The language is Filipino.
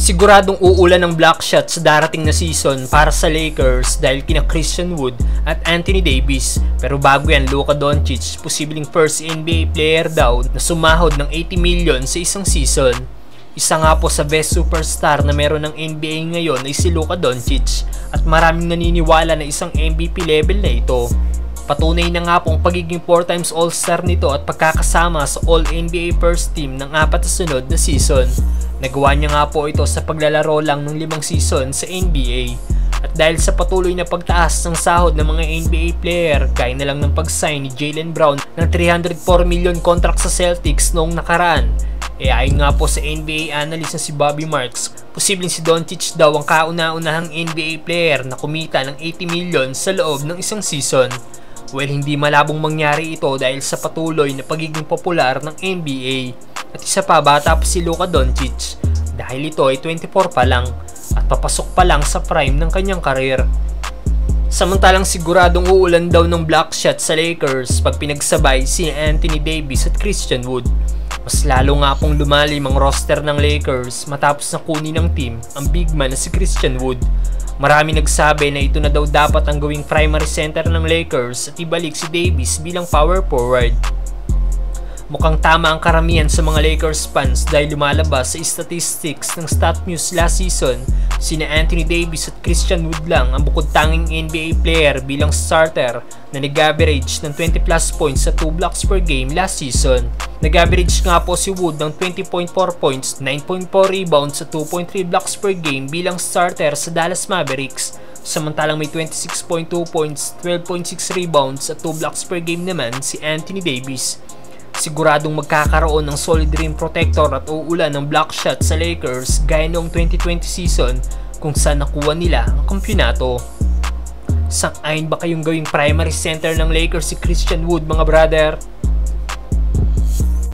Siguradong uulan ng block shot sa darating na season para sa Lakers dahil kina Christian Wood at Anthony Davis. Pero bago yan, Luka Doncic, posibleng first NBA player daw na sumahod ng 80 million sa isang season. Isa nga po sa best superstar na meron ng NBA ngayon ay si Luka Doncic at maraming naniniwala na isang MVP level na ito. Patunay na nga pong pagiging 4 times All-Star nito at pagkakasama sa All-NBA First Team ng 4 na sunod na season. Nagawa niya nga po ito sa paglalaro lang ng 5 season sa NBA. At dahil sa patuloy na pagtaas ng sahod ng mga NBA player, gaya na lang ng pag-sign ni Jaylen Brown ng $304 million contract sa Celtics noong nakaraan, ayon nga po sa NBA analyst na si Bobby Marks, posibleng si Doncic daw ang kauna-unahang NBA player na kumita ng 80 million sa loob ng isang season. Well, hindi malabong mangyari ito dahil sa patuloy na pagiging popular ng NBA. At isa pa, bata pa si Luka Doncic dahil ito ay 24 pa lang at papasok pa lang sa prime ng kanyang karir. Samantalang siguradong uulan daw ng block shot sa Lakers pag pinagsabay si Anthony Davis at Christian Wood. Mas lalo nga pong lumalim ang roster ng Lakers matapos na kunin ng team ang big man na si Christian Wood. Marami nagsabi na ito na daw dapat ang gawing primary center ng Lakers at ibalik si Davis bilang power forward. Mukhang tama ang karamihan sa mga Lakers fans dahil lumalabas sa statistics ng StatMuse last season, sina Anthony Davis at Christian Wood lang ang bukod tanging NBA player bilang starter na nag-average ng 20 plus points sa 2 blocks per game last season. Nag-average nga po si Wood ng 20.4 points, 9.4 rebounds sa 2.3 blocks per game bilang starter sa Dallas Mavericks. Samantalang may 26.2 points, 12.6 rebounds at 2 blocks per game naman si Anthony Davis. Siguradong magkakaroon ng solid rim protector at uulan ng block shot sa Lakers gaya noong 2020 season kung saan nakuha nila ang kampyonato. Sang-ayon ba kayong gawing primary center ng Lakers si Christian Wood, mga brother?